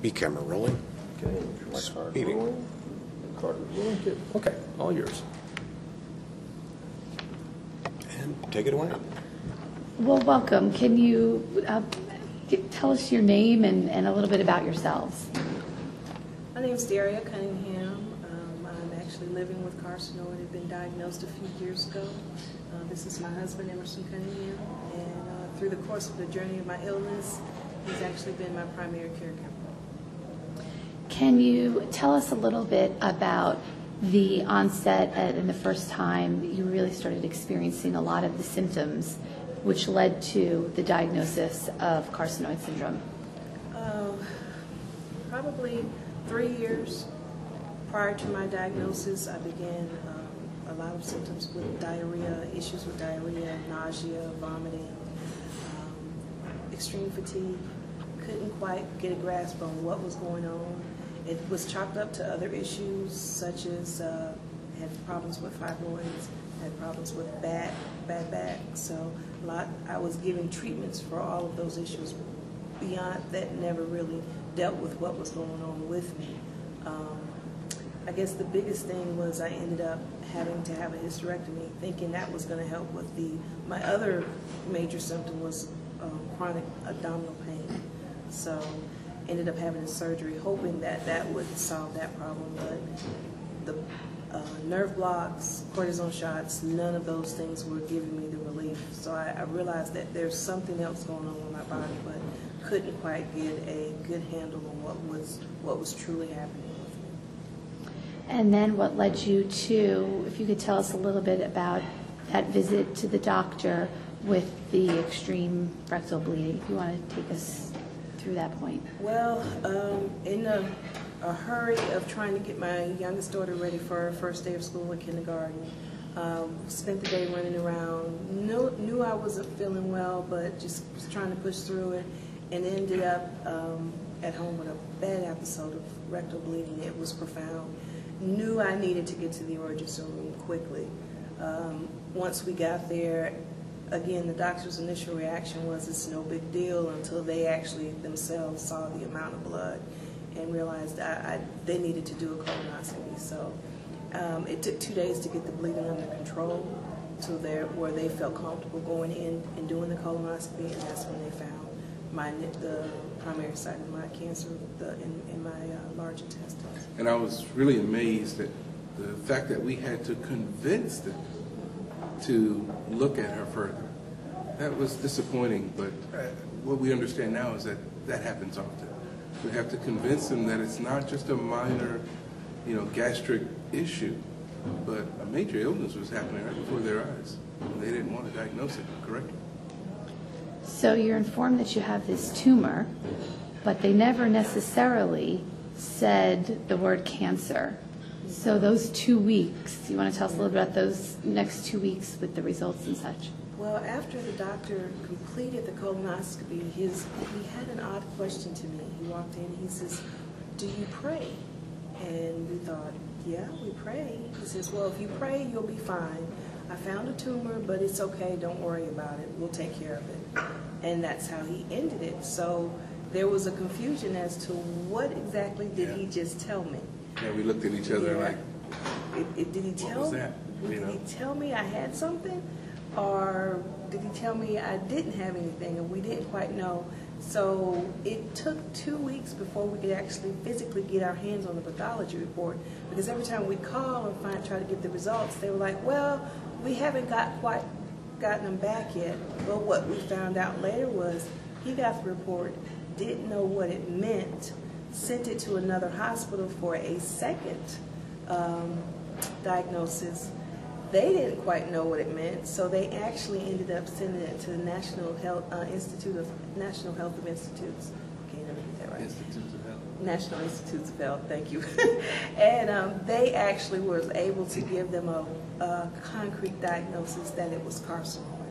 Bcam rolling. Okay, my card Speeding. rolling. The card is rolling. Good. Okay, all yours. And take it away. Well, welcome. Can you tell us your name and a little bit about yourselves? My name is Daria Cunningham. I'm actually living with carcinoid. I've been diagnosed a few years ago. This is my husband, Emerson Cunningham, and through the course of the journey of my illness, he's actually been my primary caregiver. Can you tell us a little bit about the onset and the first time that you really started experiencing a lot of the symptoms which led to the diagnosis of carcinoid syndrome? Probably 3 years prior to my diagnosis, I began a lot of symptoms with diarrhea, issues with diarrhea, nausea, vomiting, extreme fatigue. Couldn't quite get a grasp on what was going on. It was chalked up to other issues such as had problems with fibroids, had problems with bad back. So I was giving treatments for all of those issues. Beyond that, never really dealt with what was going on with me. I guess the biggest thing was I ended up having to have a hysterectomy, thinking that was going to help with my other major symptom was chronic abdominal pain. So ended up having a surgery, hoping that that would solve that problem, but the nerve blocks, cortisone shots, none of those things were giving me the relief. So I realized that there's something else going on with my body, but couldn't quite get a good handle on what was truly happening with me. And then what led you to, if you could tell us a little bit about that visit to the doctor with the extreme rectal bleeding, if you want to take us through that point. Well, in a hurry of trying to get my youngest daughter ready for her first day of school in kindergarten, spent the day running around, knew I wasn't feeling well, but just was trying to push through it, and ended up at home with a bad episode of rectal bleeding. It was profound. Knew I needed to get to the emergency room quickly. Once we got there, again, the doctor's initial reaction was it's no big deal until they actually themselves saw the amount of blood and realized they needed to do a colonoscopy. So it took 2 days to get the bleeding under control to where they felt comfortable going in and doing the colonoscopy, and that's when they found the primary site of my cancer in my large intestines. And I was really amazed at the fact that we had to convince them to look at her further. That was disappointing, but what we understand now is that that happens often. We have to convince them that it's not just a minor, gastric issue, but a major illness was happening right before their eyes. And they didn't want to diagnose it correctly. So you're informed that you have this tumor, but they never necessarily said the word cancer. So those 2 weeks, you want to tell us a little bit about those next 2 weeks with the results and such? Well, after the doctor completed the colonoscopy, he had an odd question to me. He walked in, he says, "Do you pray?" And we thought, "Yeah, we pray." He says, "Well, if you pray, you'll be fine. I found a tumor, but it's okay, don't worry about it. We'll take care of it." And that's how he ended it. So there was a confusion as to what exactly did he just tell me. Yeah, we looked at each other like, Did he tell was that? Did he tell me I had something? Or did he tell me I didn't have anything, and we didn't quite know? So it took 2 weeks before we could actually physically get our hands on the pathology report, because every time we call and try to get the results, they were like, "Well, we haven't gotten them back yet." But what we found out later was he got the report, didn't know what it meant, sent it to another hospital for a second diagnosis. They didn't quite know what it meant, so they actually ended up sending it to the National Health of Institutes. Okay, let me get that right. Institutes of Health. National Institutes of Health, thank you. And they actually was able to give them a concrete diagnosis that it was carcinoid.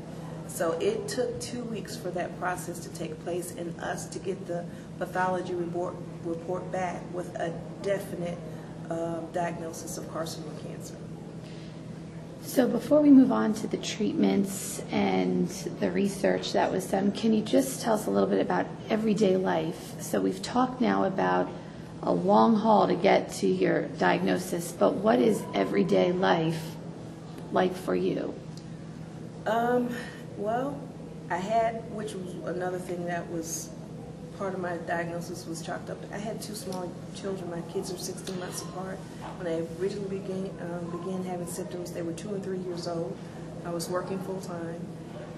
So it took 2 weeks for that process to take place and us to get the pathology report back with a definite diagnosis of carcinoid cancer. So before we move on to the treatments and the research that was done, can you just tell us a little bit about everyday life? So we've talked now about a long haul to get to your diagnosis, but what is everyday life like for you? Well, I had, which was another thing that was part of my diagnosis was chalked up. I had two small children. My kids are 16 months apart. When I originally began having symptoms, they were 2 and 3 years old. I was working full-time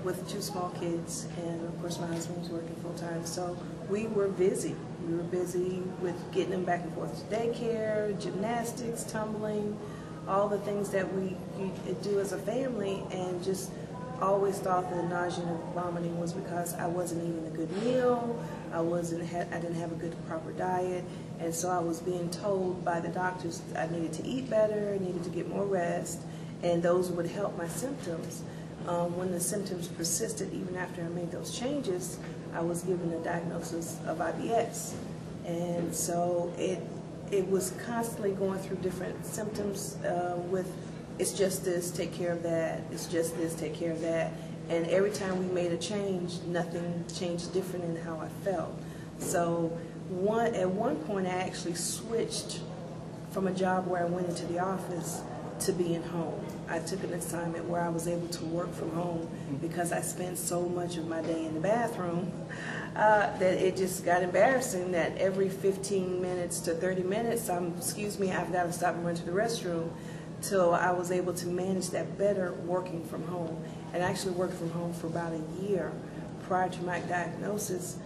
with two small kids, and of course my husband was working full-time. So we were busy. We were busy with getting them back and forth to daycare, gymnastics, tumbling, all the things that we do as a family, and just always thought that the nausea and vomiting was because I wasn't eating a good meal, I didn't have a good proper diet, and so I was being told by the doctors I needed to eat better, I needed to get more rest, and those would help my symptoms. When the symptoms persisted, even after I made those changes, I was given a diagnosis of IBS, and so it was constantly going through different symptoms with it's just this, take care of that, it's just this, take care of that. And every time we made a change, nothing changed different in how I felt. So at one point I actually switched from a job where I went into the office to being home. I took an assignment where I was able to work from home because I spent so much of my day in the bathroom that it just got embarrassing that every 15 minutes to 30 minutes, excuse me, I've got to stop and run to the restroom. Till I was able to manage that better working from home. And I actually worked from home for about a year prior to my diagnosis,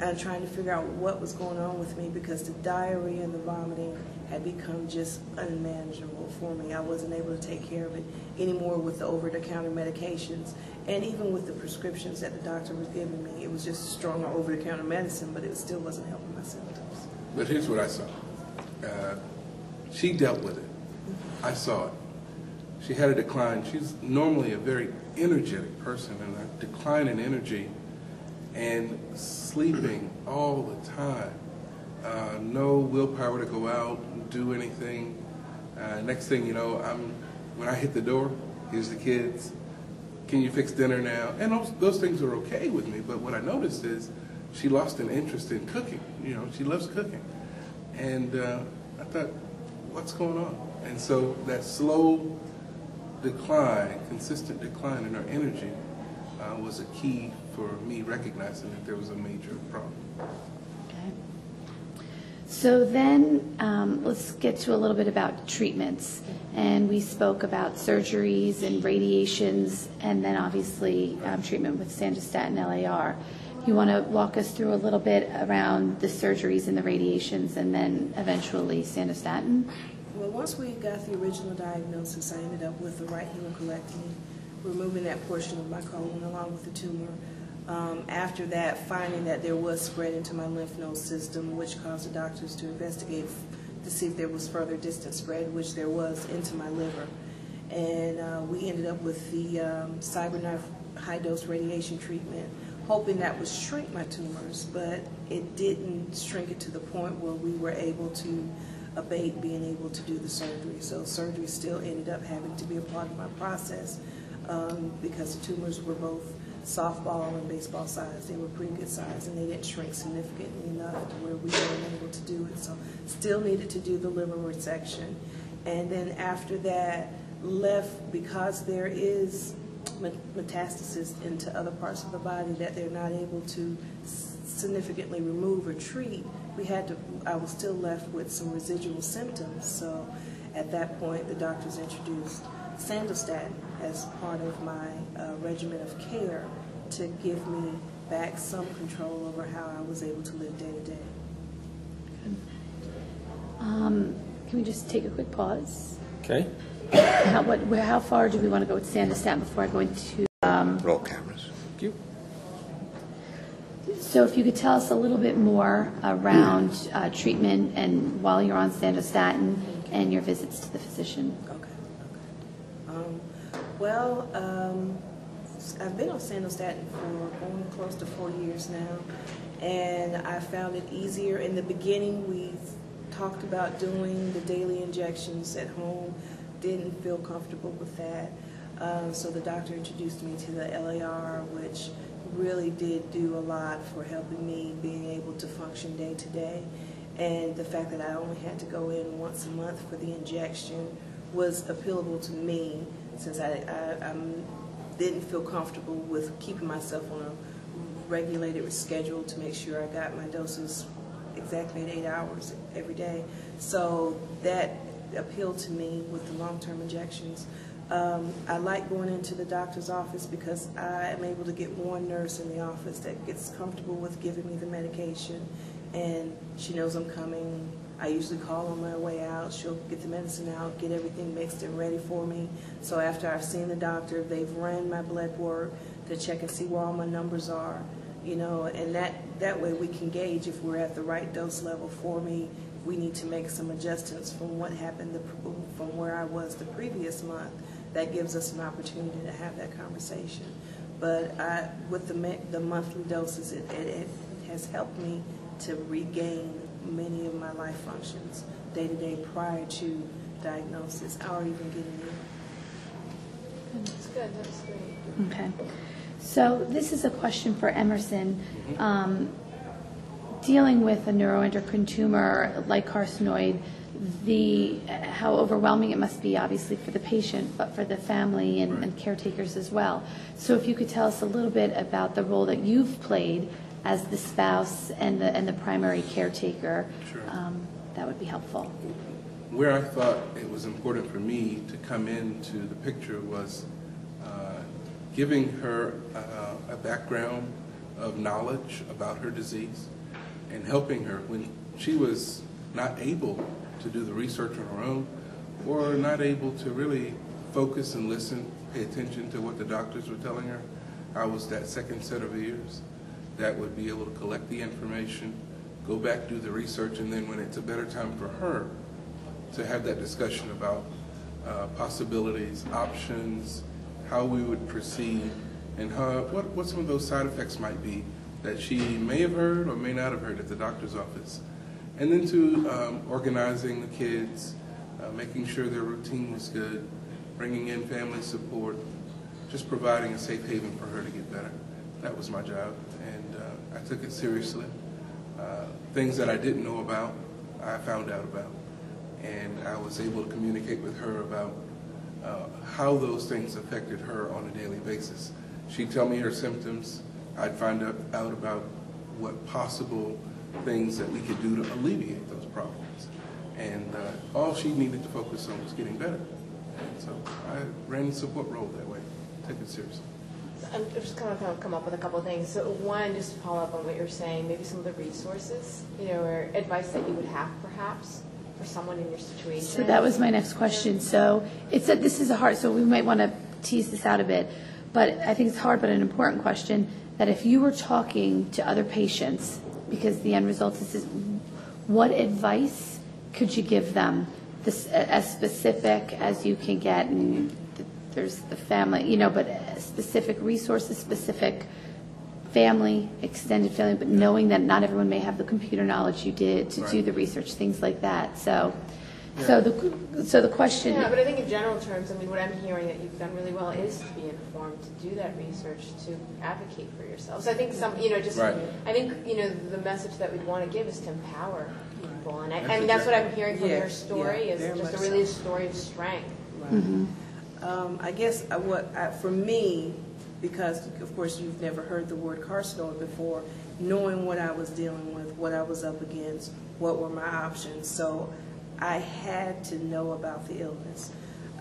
and trying to figure out what was going on with me because the diarrhea and the vomiting had become just unmanageable for me. I wasn't able to take care of it anymore with the over-the-counter medications, and even with the prescriptions that the doctor was giving me. It was just stronger over-the-counter medicine, but it still wasn't helping my symptoms. But here's what I saw. She dealt with it. I saw it. She had a decline. She's normally a very energetic person, and a decline in energy and sleeping all the time. No willpower to go out and do anything. Next thing you know, when I hit the door, here's the kids. Can you fix dinner now? And those things are okay with me, but what I noticed is she lost an interest in cooking. You know, she loves cooking. And I thought, what's going on? And so that slow decline, consistent decline in her energy was a key for me recognizing that there was a major problem. Okay. So then let's get to a little bit about treatments. And we spoke about surgeries and radiations, and then obviously treatment with Sandostatin LAR. You want to walk us through a little bit around the surgeries and the radiations, and then eventually Sandostatin? Well, once we got the original diagnosis, I ended up with the right hemicolectomy, removing that portion of my colon along with the tumor. After that, finding that there was spread into my lymph node system, which caused the doctors to investigate to see if there was further distant spread, which there was, into my liver. And we ended up with the CyberKnife high-dose radiation treatment, hoping that would shrink my tumors, but it didn't shrink it to the point where we were able to abate being able to do the surgery. So surgery still ended up having to be a part of my process because the tumors were both softball and baseball size. They were pretty good size, and they didn't shrink significantly enough to where we weren't able to do it. So still needed to do the liver resection. And then after that, left because there is metastasis into other parts of the body that they're not able to significantly remove or treat. I was still left with some residual symptoms. So at that point, the doctors introduced Sandostatin as part of my regimen of care to give me back some control over how I was able to live day to day. Can we just take a quick pause? Okay. How far do we want to go with Sandostatin before I go into... Roll cameras. Thank you. So if you could tell us a little bit more around treatment and while you're on Sandostatin and your visits to the physician. Okay. I've been on Sandostatin for going close to 4 years now, and I found it easier. In the beginning, we talked about doing the daily injections at home, didn't feel comfortable with that. So the doctor introduced me to the LAR, which really did do a lot for helping me being able to function day to day. And the fact that I only had to go in once a month for the injection was appealable to me, since I didn't feel comfortable with keeping myself on a regulated schedule to make sure I got my doses exactly at 8 hours every day. So that appealed to me with the long-term injections. I like going into the doctor's office because I am able to get one nurse in the office that gets comfortable with giving me the medication, and she knows I'm coming. I usually call on my way out. She'll get the medicine out, get everything mixed and ready for me. So after I've seen the doctor, they've ran my blood work to check and see where all my numbers are, you know, and that way we can gauge if we're at the right dose level for me. We need to make some adjustments from what happened from where I was the previous month. That gives us an opportunity to have that conversation. But with the monthly doses, it has helped me to regain many of my life functions day to day prior to diagnosis or even getting in. That's good. That's great. Okay. So this is a question for Emerson. Dealing with a neuroendocrine tumor like carcinoid, how overwhelming it must be, obviously, for the patient, but for the family and caretakers as well. So if you could tell us a little bit about the role that you've played as the spouse and the primary caretaker, Sure. That would be helpful. Where I thought it was important for me to come into the picture was giving her a background of knowledge about her disease and helping her when she was not able to do the research on her own or not able to really focus and listen, pay attention to what the doctors were telling her. I was that second set of ears that would be able to collect the information, go back, do the research, and then when it's a better time for her to have that discussion about possibilities, options, how we would proceed, and what some of those side effects might be that she may have heard or may not have heard at the doctor's office. And then to organizing the kids, making sure their routine was good, bringing in family support, just providing a safe haven for her to get better. That was my job, and I took it seriously. Things that I didn't know about, I found out about, and I was able to communicate with her about how those things affected her on a daily basis. She'd tell me her symptoms. I'd find out about what possible things that we could do to alleviate those problems. And all she needed to focus on was getting better. And so I ran the support role that way, took it seriously. I'm just kind of come up with a couple of things. So one, just to follow up on what you're saying, maybe some of the resources, or advice that you would have perhaps for someone in your situation. So that was my next question. So this is a hard, so we might want to tease this out a bit, but I think it's hard but an important question, that if you were talking to other patients, because the end result is this, what advice could you give them as specific as you can get? And there's the family, but specific resources, specific family, extended family, but knowing that not everyone may have the computer knowledge you did to do the research, things like that. So the question. Yeah, but I think in general terms, what I'm hearing that you've done really well is to be informed, to do that research, to advocate for yourself. So I think I think the message that we'd want to give is to empower people, and I mean that's what I'm hearing from your story is just a story of strength. Right. Mm-hmm. I guess for me, because of course you've never heard the word carcinoid before, knowing what I was dealing with, what I was up against, what were my options, so I had to know about the illness.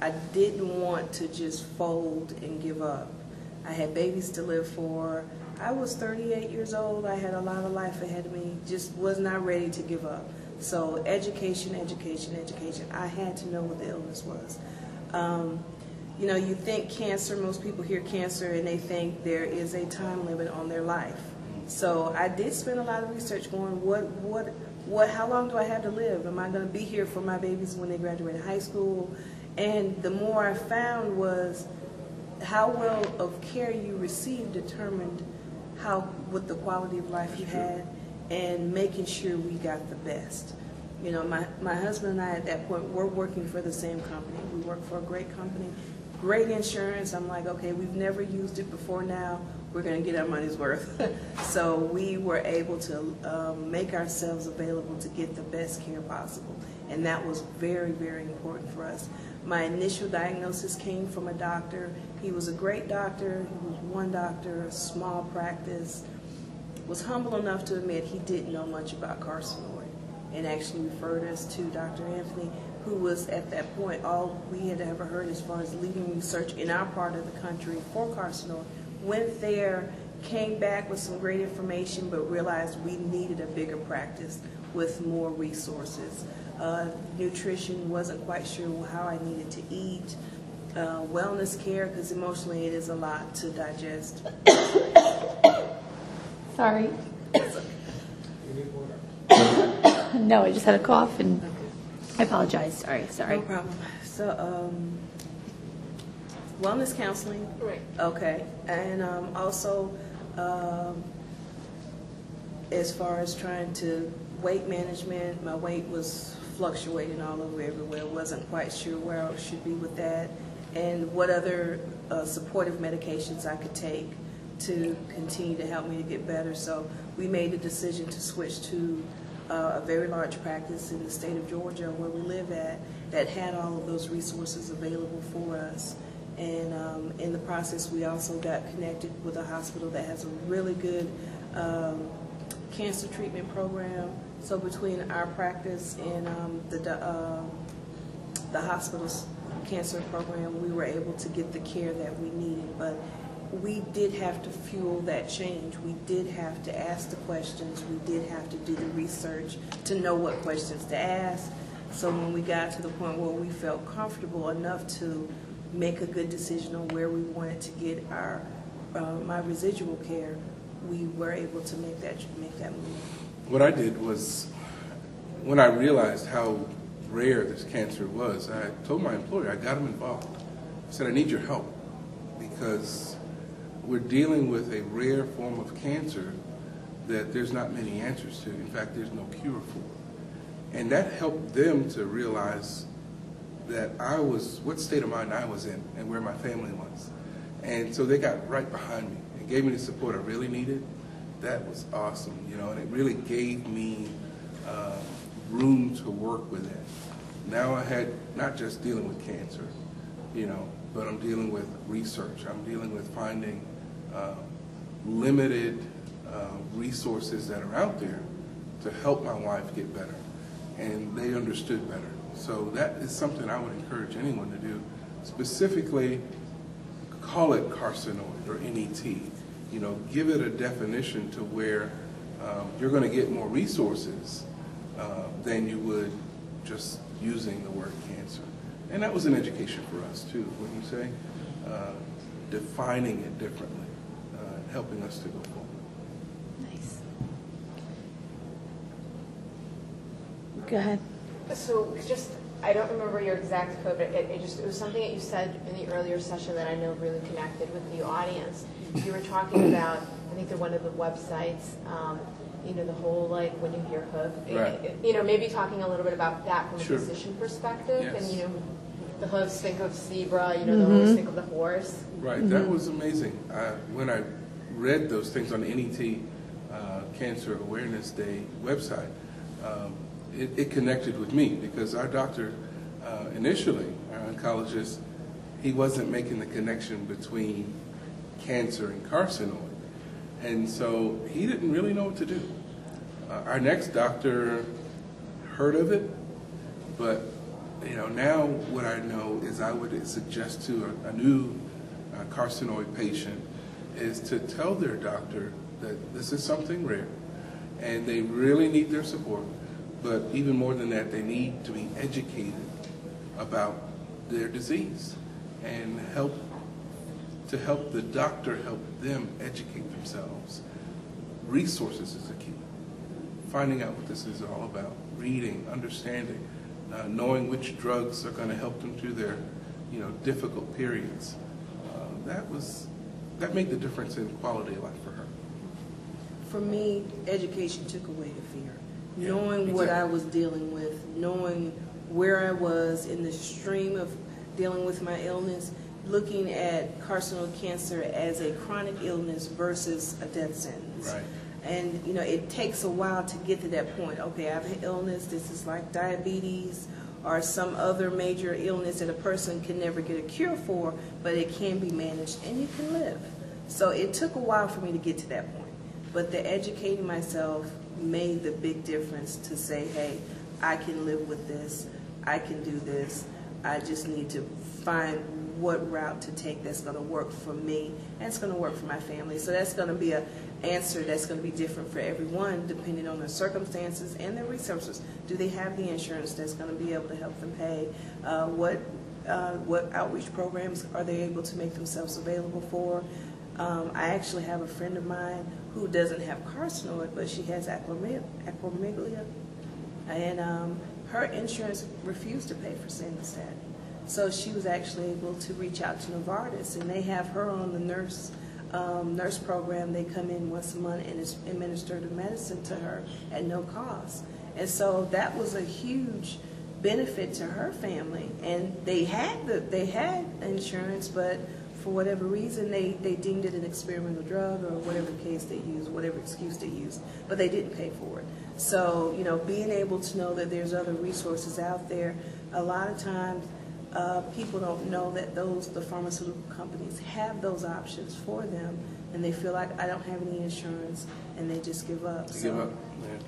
I didn't want to just fold and give up. I had babies to live for. I was 38 years old. I had a lot of life ahead of me. Just was not ready to give up. So education, education, education. I had to know what the illness was. You think cancer, most people hear cancer and they think there is a time limit on their life. So I did spend a lot of research going, how long do I have to live? Am I going to be here for my babies when they graduate high school? And the more I found was how well of care you received determined what the quality of life you had, and making sure we got the best. You know, my husband and I at that point were working for the same company. We work for a great company, great insurance. I'm like, okay, we've never used it before now. We're going to get our money's worth. So we were able to make ourselves available to get the best care possible. And that was very, very important for us. My initial diagnosis came from a doctor. He was a great doctor. He was one doctor, a small practice. Was humble enough to admit he didn't know much about carcinoid, and actually referred us to Dr. Anthony, who was at that point all we had ever heard as far as leading research in our part of the country for carcinoid. Went there, came back with some great information, but realized we needed a bigger practice with more resources. Nutrition, wasn't quite sure how I needed to eat. Wellness care, because emotionally it is a lot to digest. Sorry. No, I just had a cough and I apologize. Sorry. No problem. So, wellness counseling. Right. Okay. And also, as far as trying to weight management, my weight was fluctuating all over everywhere. Wasn't quite sure where I should be with that, and what other supportive medications I could take to continue to help me to get better. So we made the decision to switch to a very large practice in the state of Georgia where we live at that had all of those resources available for us. And in the process, we also got connected with a hospital that has a really good cancer treatment program. So between our practice and the hospital's cancer program, we were able to get the care that we needed. But we did have to fuel that change. We did have to ask the questions. We did have to do the research to know what questions to ask. So when we got to the point where we felt comfortable enough to make a good decision on where we wanted to get our my residual care, we were able to make that move. What I did was, when I realized how rare this cancer was, I told my employer, I got him involved. I said, I need your help because we're dealing with a rare form of cancer that there's not many answers to. In fact, there's no cure for. And that helped them to realize that what state of mind I was in and where my family was. And so they got right behind me and gave me the support I really needed. That was awesome, and it really gave me room to work with it. Now I had not just dealing with cancer, but I'm dealing with research. I'm dealing with finding limited resources that are out there to help my wife get better. And they understood better. So that is something I would encourage anyone to do. Specifically, call it carcinoid or NET. Give it a definition to where you're going to get more resources than you would just using the word cancer. And that was an education for us too, wouldn't you say? Defining it differently, helping us to go forward. Nice. Go ahead. So I don't remember your exact code, but it was something that you said in the earlier session that I know really connected with the audience. You were talking about, I think they're one of the websites, the whole, when you hear hoof, right. Maybe talking a little bit about that from a Sure. physician perspective. Yes. And, the hoofs think of zebra, the hooves think of the horse. Right, that was amazing. When I read those things on the NET Cancer Awareness Day website, it connected with me because our doctor, initially, our oncologist, he wasn't making the connection between cancer and carcinoid. And so he didn't really know what to do. Our next doctor heard of it, but now what I know is I would suggest to a new carcinoid patient is to tell their doctor that this is something rare and they really need their support. But even more than that, they need to be educated about their disease and help the doctor help them educate themselves. Resources is the key. Finding out what this is all about, reading, understanding, knowing which drugs are going to help them through their difficult periods. That made the difference in quality of life for her. For me, education took away the fear. knowing what I was dealing with, knowing where I was in the stream of dealing with my illness, looking at carcinoid cancer as a chronic illness versus a death sentence. Right. And, you know, it takes a while to get to that point. Okay, I have an illness. This is like diabetes or some other major illness that a person can never get a cure for, but it can be managed and you can live. So it took a while for me to get to that point. But the educating myself made the big difference to say, hey, I can live with this. I can do this. I just need to find what route to take that's going to work for me and it's going to work for my family. So that's going to be an answer that's going to be different for everyone depending on their circumstances and their resources. Do they have the insurance that's going to be able to help them pay? What outreach programs are they able to make themselves available for? I actually have a friend of mine who doesn't have carcinoid, but she has acromegalia, and her insurance refused to pay for Sandostatin. So she was actually able to reach out to Novartis, and they have her on the nurse program. They come in once a month and administer the medicine to her at no cost. And so that was a huge benefit to her family. And they had insurance, but for whatever reason, they deemed it an experimental drug or whatever case they used, whatever excuse they used, but they didn't pay for it. So, you know, being able to know that there's other resources out there, a lot of times people don't know that the pharmaceutical companies have those options for them, and they feel like I don't have any insurance, and they just give up. Yeah.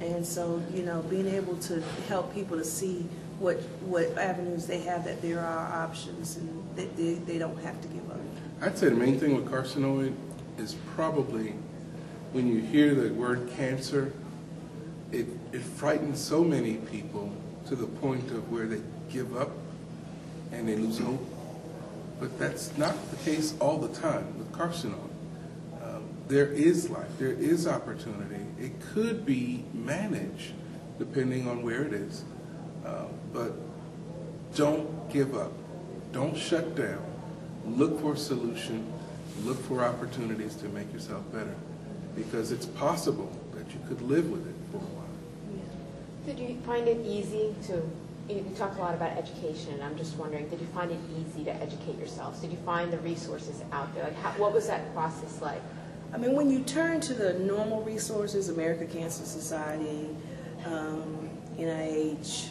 And so, you know, being able to help people to see what avenues they have, that there are options, and that they don't have to give up. I'd say the main thing with carcinoid is probably when you hear the word cancer, it frightens so many people to the point of where they give up and they lose hope. But that's not the case all the time with carcinoid. There is life, there is opportunity. It could be managed depending on where it is. But don't give up. Don't shut down. Look for a solution. Look for opportunities to make yourself better, because it's possible that you could live with it for a while. Did you find it easy to, you talked a lot about education, and I'm just wondering, did you find it easy to educate yourselves? Did you find the resources out there? Like, what was that process like? I mean, when you turn to the normal resources, American Cancer Society, NIH,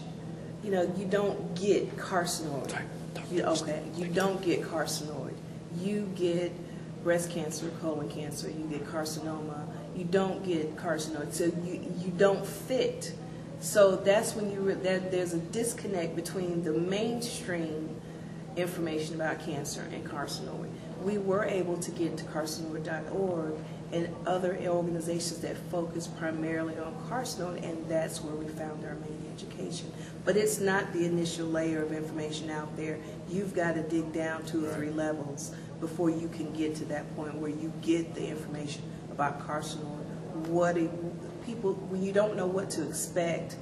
you know, you don't get carcinoid. You don't get carcinoid. You get breast cancer, colon cancer, you get carcinoma. You don't get carcinoid, so you don't fit. So that's when there's a disconnect between the mainstream information about cancer and carcinoid. We were able to get to carcinoid.org and other organizations that focus primarily on carcinoid, and that's where we found our main education. But it's not the initial layer of information out there. You've got to dig down 2 or 3 levels before you can get to that point where you get the information about carcinoid. When you don't know what to expect,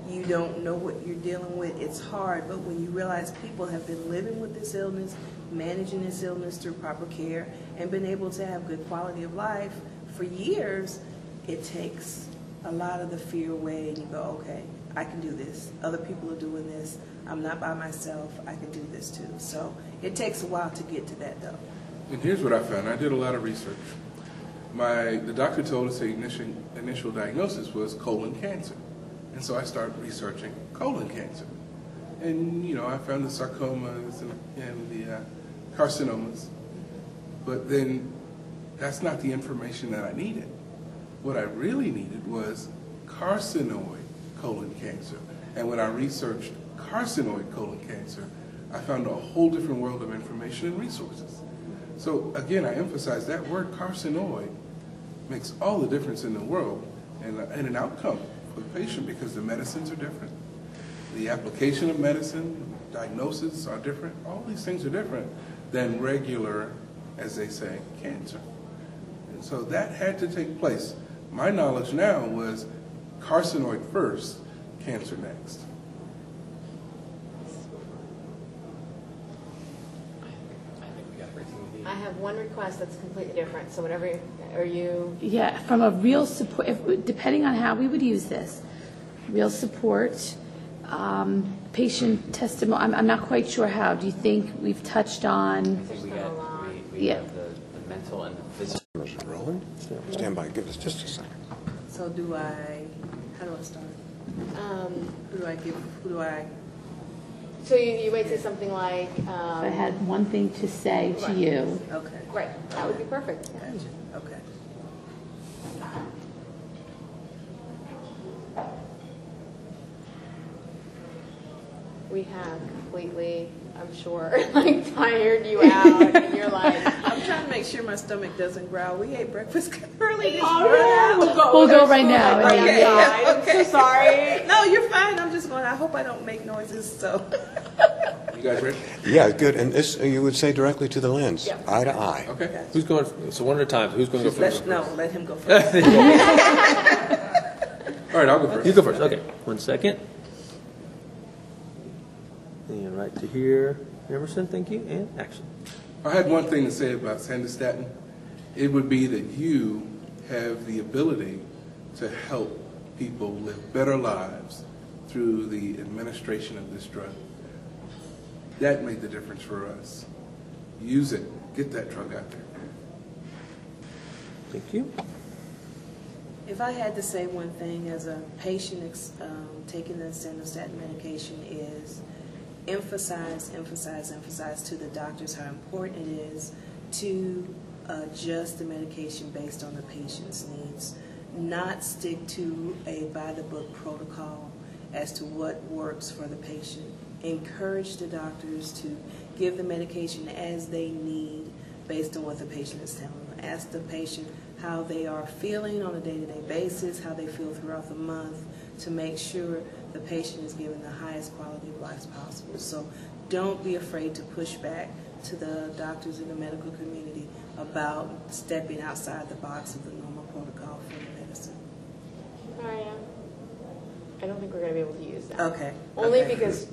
you don't know what you're dealing with, it's hard. But when you realize people have been living with this illness, managing this illness through proper care, and been able to have good quality of life for years, it takes a lot of the fear away, and you go, okay, I can do this. Other people are doing this. I'm not by myself. I can do this too. So it takes a while to get to that, though. And here's what I found. I did a lot of research. The doctor told us the initial diagnosis was colon cancer. And so I started researching colon cancer. And, you know, I found the sarcomas and the carcinomas. But then that's not the information that I needed. What I really needed was carcinoid colon cancer. And when I researched carcinoid colon cancer, I found a whole different world of information and resources. So again, I emphasize that word carcinoid makes all the difference in the world and an outcome for the patient, because the medicines are different. The application of medicine, diagnosis are different. All these things are different than regular, as they say, cancer. And so that had to take place. My knowledge now was carcinoid first, cancer next. I have one request that's completely different, so whatever, are you? Yeah, from a real support, depending on how we would use this, real support, patient testimony. I'm not quite sure how. Do you think we've touched on? There's been a lot. We Yeah. have the mental and the physical. Is it rolling? Stand by. Give us just a second. So how do I start? Who do I? So you might say something like, If I had one thing to say to you. Okay. right, that would be perfect. Gotcha. Okay. We have completely, I'm sure, like tired you out, and you're like, I'm trying to make sure my stomach doesn't growl. We ate breakfast early. We'll go right now. and then- Okay. I'm so sorry. No, you're fine. I'm just going. I hope I don't make noises. So. You guys ready? Yeah, good. And this, you would say directly to the lens, Yeah. eye to eye. Okay. Who's going, so one at a time, who's going to go first? Let him go first. All right, I'll go first. You go first, okay. 1 second. And right to here, Emerson, thank you, and action. I had one thing to say about sandostatin. It would be that you have the ability to help people live better lives through the administration of this drug. That made the difference for us. Use it. Get that drug out there. Thank you. If I had to say one thing as a patient taking the sandostatin medication is emphasize to the doctors how important it is to adjust the medication based on the patient's needs, not stick to a by-the-book protocol as to what works for the patient. Encourage the doctors to give the medication as they need based on what the patient is telling them. Ask the patient how they are feeling on a day-to-day basis, how they feel throughout the month, to make sure the patient is given the highest quality of life possible. So don't be afraid to push back to the doctors in the medical community about stepping outside the box of the normal protocol for the medicine. I don't think we're going to be able to use that. Okay. Only okay. because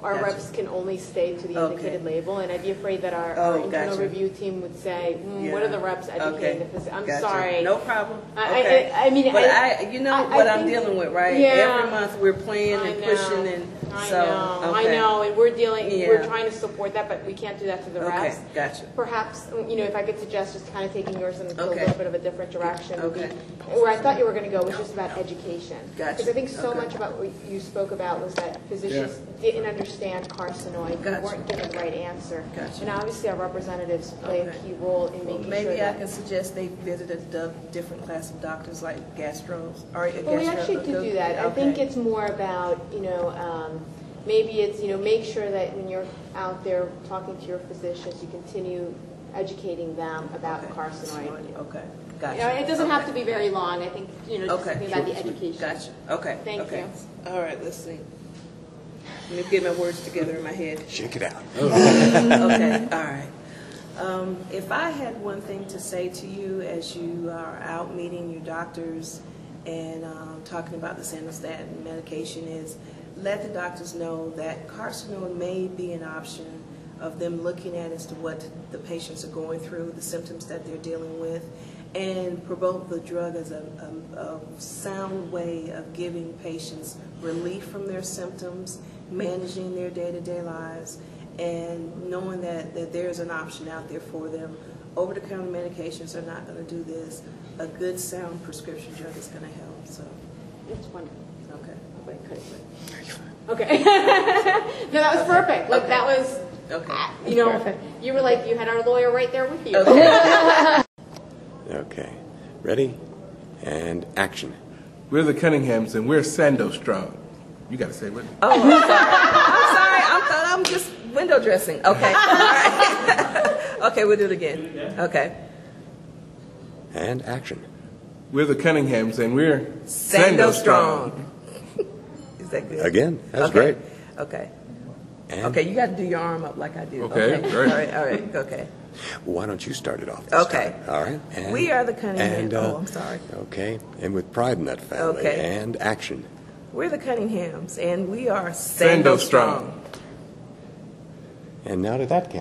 our Gotcha. reps can only stay to the Okay. indicated label, and I'd be afraid that our internal gotcha. review team would say, what are the reps educating Okay. the physician? I'm Gotcha. sorry. No problem. I- Okay. I mean, but you know what I I'm think- dealing with, right? Yeah. Every month we're playing I and know. pushing, and so I okay. know, and we're Yeah. trying to support that, but we can't do that to the Okay, reps. gotcha. Perhaps, if I could suggest just kind of taking yours in a Okay. little bit of a different direction. would be- Okay. Where I thought you were going to go was just about education. Gotcha. Because I think so Okay. much about what you spoke about was that physicians didn't understand carcinoid, Gotcha. weren't given the right answer. Gotcha. And obviously our representatives play Okay. a key role in Well, making maybe sure I that. can suggest they visited a different class of doctors like gastros. Or Well, we actually do that. I think okay. it's more about, maybe it's, make sure that when you're out there talking to your physicians, you continue educating them about Okay. carcinoid. Okay, gotcha. It doesn't have to be very long. I think, just Okay. something about the education. Gotcha. Okay. Thank okay. you. All right, let's see. Let me get my words together in my head. Shake it out. Okay, all right. If I had one thing to say to you as you are out meeting your doctors and talking about the sandostatin medication is let the doctors know that carcinoma may be an option of them looking at as to what the patients are going through, the symptoms that they're dealing with, and promote the drug as a sound way of giving patients relief from their symptoms, managing their day-to-day lives, and knowing that there's an option out there for them. Over-the-counter medications are not going to do this. A good, sound prescription drug is going to help. So, It's wonderful. okay. Nobody could have. Okay. No, that was perfect. Like, that was, Okay. Perfect. you were like, you had our lawyer right there with you. Okay. Okay. Ready? And action. We're the Cunninghams, and we're Sando Strong. You got to say it with me. Oh, I'm sorry. I thought I'm just window dressing. Okay. All right. Okay, we'll do it again. Okay. And action. We're the Cunninghams, and we're Sando Strong. Is that good? Again. That's Okay. great. Okay. And Okay, you got to do your arm up like I do. Okay, great. All right, okay. why don't you start it off this Okay. time? All right. And, We are the Cunninghams. and, I'm sorry. Okay. And with pride in that family. Okay. And action. We're the Cunninghams, and we are Sando Sando Strong. Strong. And now to that